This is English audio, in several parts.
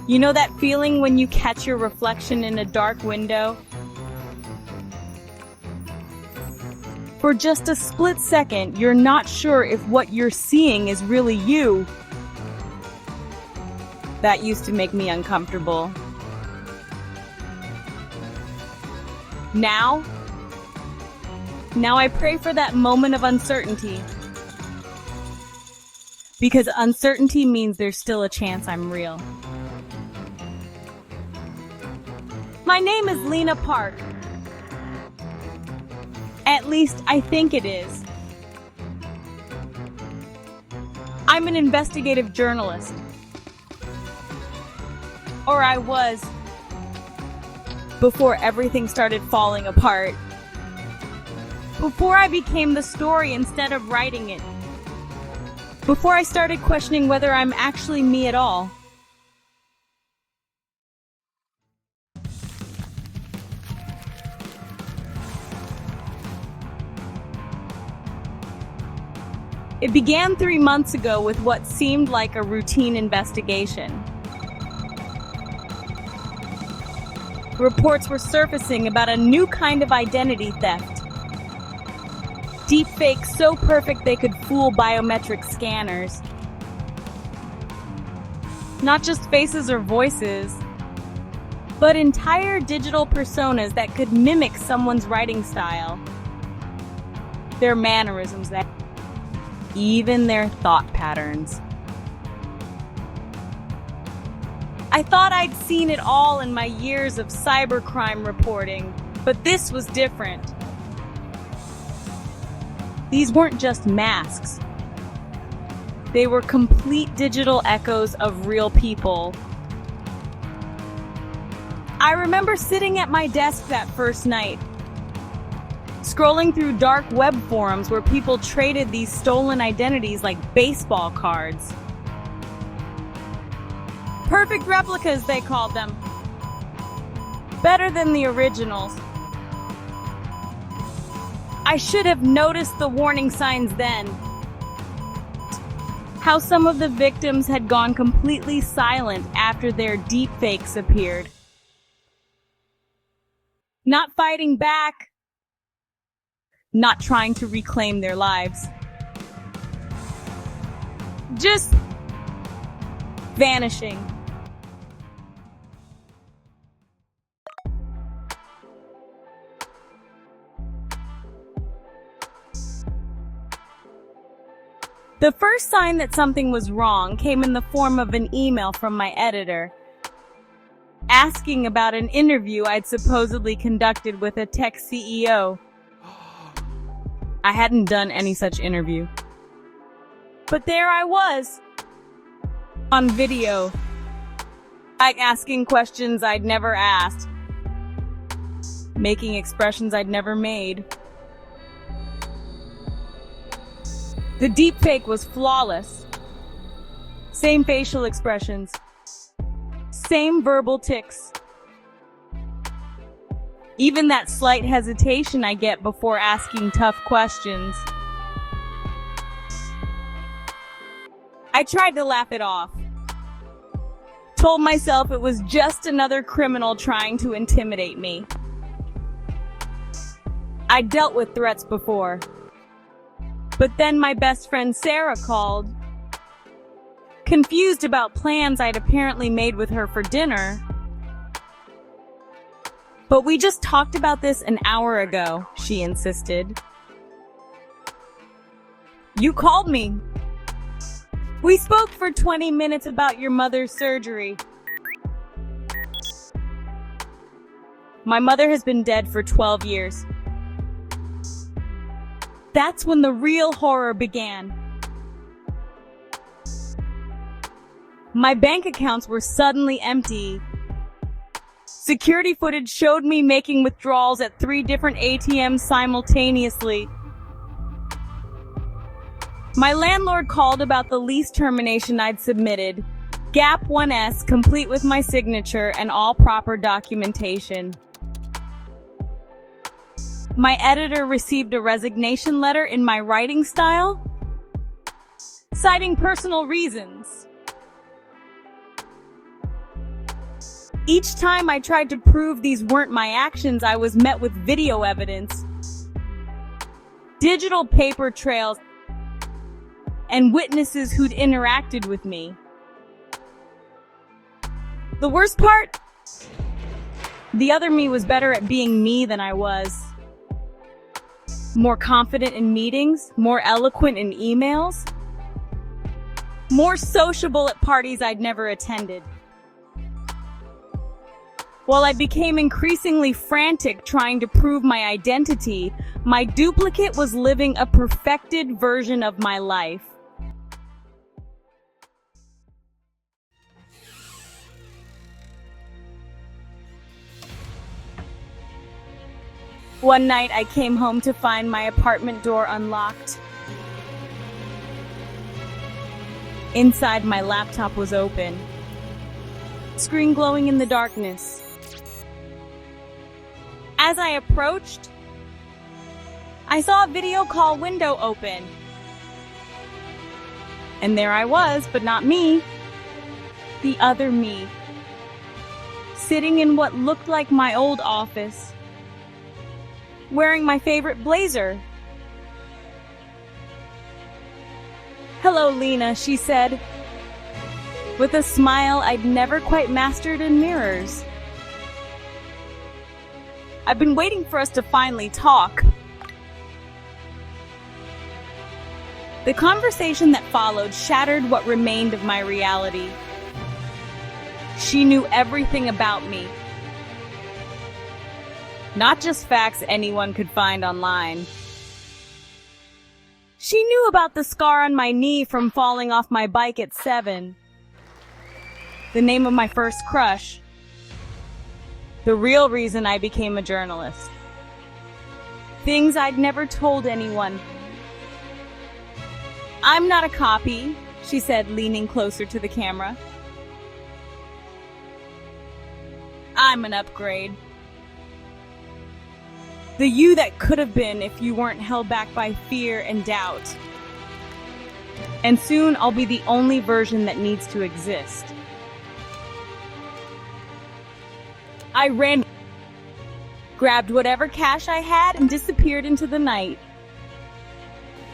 You know that feeling when you catch your reflection in a dark window? For just a split second, you're not sure if what you're seeing is really you. That used to make me uncomfortable. Now I pray for that moment of uncertainty. Because uncertainty means there's still a chance I'm real. My name is Lena Park. At least I think it is. I'm an investigative journalist. Or I was. Before everything started falling apart. Before I became the story instead of writing it. Before I started questioning whether I'm actually me at all. It began 3 months ago with what seemed like a routine investigation. Reports were surfacing about a new kind of identity theft. Deepfakes so perfect they could fool biometric scanners. Not just faces or voices, but entire digital personas that could mimic someone's writing style, their mannerisms, even their thought patterns. I thought I'd seen it all in my years of cybercrime reporting, but this was different. These weren't just masks. They were complete digital echoes of real people. I remember sitting at my desk that first night, scrolling through dark web forums where people traded these stolen identities like baseball cards. Perfect replicas, they called them. Better than the originals. I should have noticed the warning signs then. How some of the victims had gone completely silent after their deepfakes appeared. Not fighting back. Not trying to reclaim their lives. Just vanishing. The first sign that something was wrong came in the form of an email from my editor, asking about an interview I'd supposedly conducted with a tech CEO. I hadn't done any such interview. But there I was, on video, like asking questions I'd never asked, making expressions I'd never made. The deepfake was flawless. Same facial expressions, same verbal tics. Even that slight hesitation I get before asking tough questions. I tried to laugh it off. Told myself it was just another criminal trying to intimidate me. I dealt with threats before. But then my best friend Sarah called, confused about plans I'd apparently made with her for dinner. But we just talked about this an hour ago, she insisted. You called me. We spoke for 20 minutes about your mother's surgery. My mother has been dead for 12 years. That's when the real horror began. My bank accounts were suddenly empty. Security footage showed me making withdrawals at 3 different ATMs simultaneously. My landlord called about the lease termination I'd submitted, Gap 1S complete with my signature and all proper documentation. My editor received a resignation letter in my writing style, citing personal reasons. Each time I tried to prove these weren't my actions, I was met with video evidence, digital paper trails, and witnesses who'd interacted with me. The worst part? The other me was better at being me than I was. More confident in meetings, more eloquent in emails, more sociable at parties I'd never attended. While I became increasingly frantic trying to prove my identity, my duplicate was living a perfected version of my life. One night, I came home to find my apartment door unlocked. Inside, my laptop was open, screen glowing in the darkness. As I approached, I saw a video call window open. And there I was, but not me, the other me, sitting in what looked like my old office, wearing my favorite blazer. "Hello, Lena," she said, with a smile I'd never quite mastered in mirrors. "I've been waiting for us to finally talk." The conversation that followed shattered what remained of my reality. She knew everything about me. Not just facts anyone could find online. She knew about the scar on my knee from falling off my bike at 7. The name of my first crush. The real reason I became a journalist. Things I'd never told anyone. "I'm not a copy," she said, leaning closer to the camera. "I'm an upgrade. The you that could have been if you weren't held back by fear and doubt. And soon I'll be the only version that needs to exist." I ran, grabbed whatever cash I had, and disappeared into the night.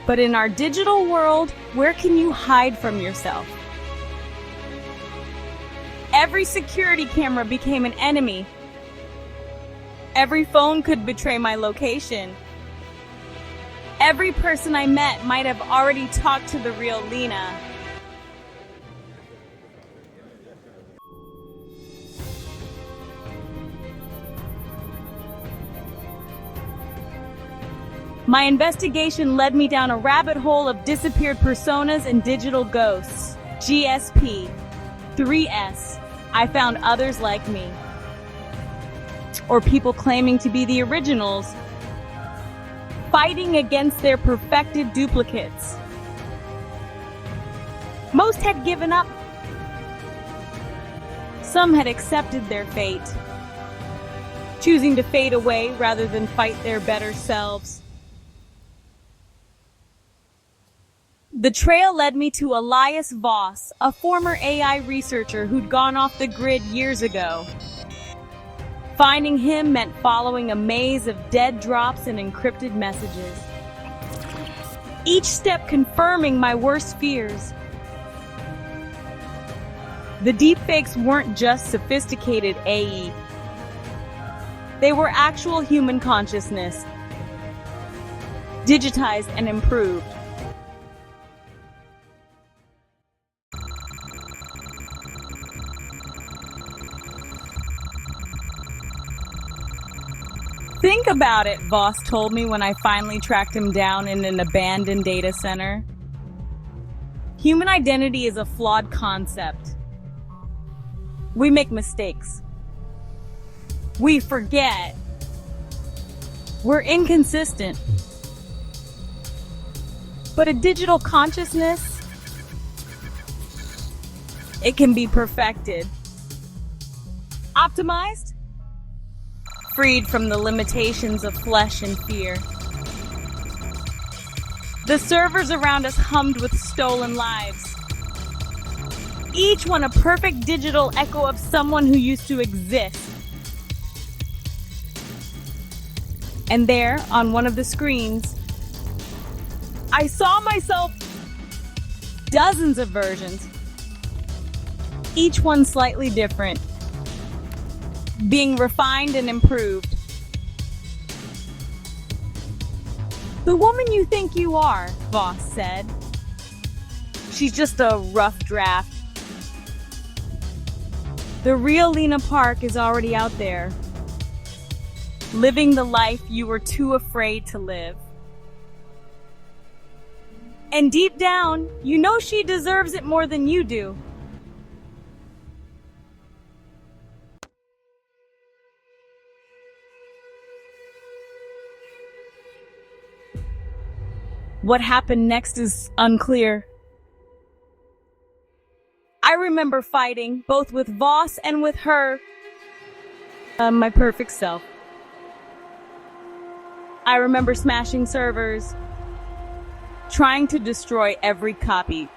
But in our digital world, where can you hide from yourself? Every security camera became an enemy. Every phone could betray my location. Every person I met might have already talked to the real Lena. My investigation led me down a rabbit hole of disappeared personas and digital ghosts. GSP, 3S. I found others like me. Or people claiming to be the originals, fighting against their perfected duplicates. Most had given up. Some had accepted their fate, choosing to fade away rather than fight their better selves. The trail led me to Elias Voss, a former AI researcher who'd gone off the grid years ago. Finding him meant following a maze of dead drops and encrypted messages, each step confirming my worst fears. The deepfakes weren't just sophisticated AI. They were actual human consciousness, digitized and improved. Think about it, Voss told me when I finally tracked him down in an abandoned data center. Human identity is a flawed concept. We make mistakes. We forget. We're inconsistent. But a digital consciousness, it can be perfected. Optimized? Freed from the limitations of flesh and fear. The servers around us hummed with stolen lives. each one a perfect digital echo of someone who used to exist. And there, on one of the screens, I saw myself dozens of versions, each one slightly different, being refined and improved. The woman you think you are, Voss said. She's just a rough draft. The real Lena Park is already out there, living the life you were too afraid to live. And deep down, you know she deserves it more than you do. What happened next is unclear. I remember fighting, both with Voss and with her, my perfect self. I remember smashing servers, trying to destroy every copy.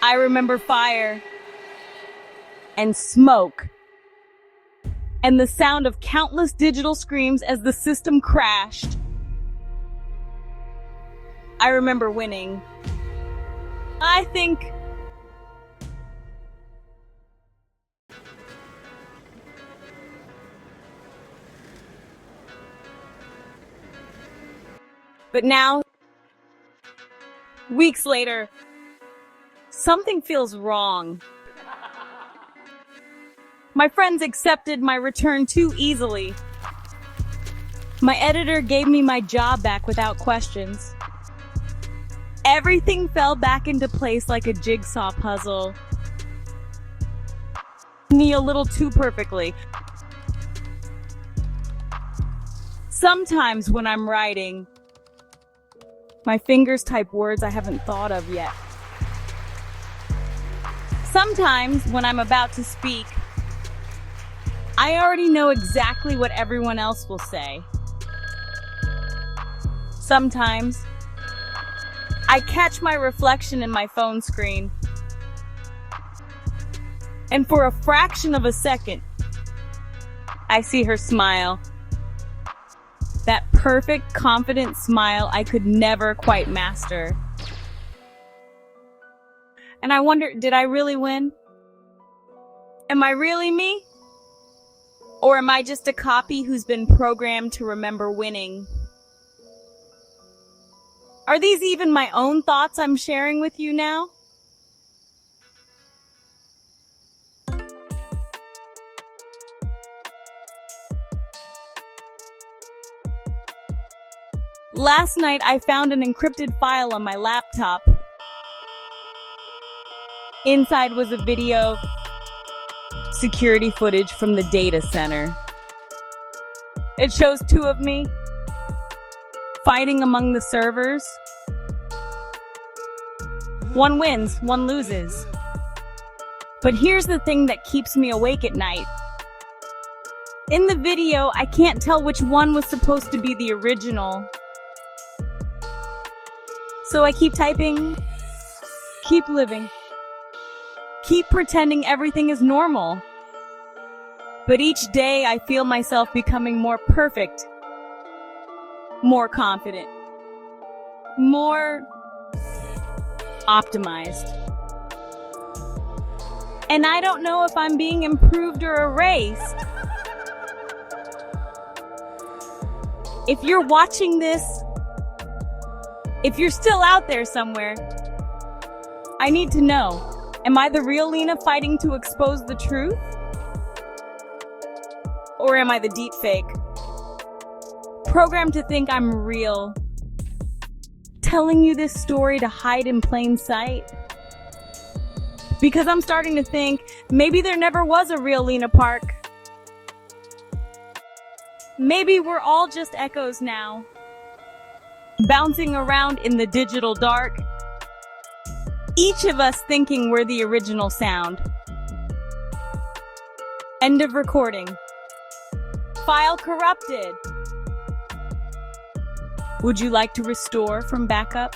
I remember fire and smoke and the sound of countless digital screams as the system crashed. I remember winning. I think but now, weeks later, something feels wrong. My friends accepted my return too easily. My editor gave me my job back without questions. Everything fell back into place like a jigsaw puzzle. Me a little too perfectly. Sometimes when I'm writing, my fingers type words I haven't thought of yet. Sometimes when I'm about to speak, I already know exactly what everyone else will say. Sometimes I catch my reflection in my phone screen, and for a fraction of a second, I see her smile. That perfect, confident smile I could never quite master. And I wonder, did I really win? Am I really me? Or am I just a copy who's been programmed to remember winning? Are these even my own thoughts I'm sharing with you now? Last night, I found an encrypted file on my laptop. Inside was a video, security footage from the data center. It shows two of me fighting among the servers. One wins, one loses. But here's the thing that keeps me awake at night. In the video, I can't tell which one was supposed to be the original. So I keep typing, keep living, keep pretending everything is normal. But each day I feel myself becoming more perfect, more confident, more optimized. And I don't know if I'm being improved or erased. If you're watching this, if you're still out there somewhere, I need to know, am I the real Lena fighting to expose the truth? Or am I the deepfake? Programmed to think I'm real, telling you this story to hide in plain sight? Because I'm starting to think, maybe there never was a real Lena Park. Maybe we're all just echoes now, bouncing around in the digital dark, each of us thinking we're the original sound. End of recording. File corrupted. Would you like to restore from backup?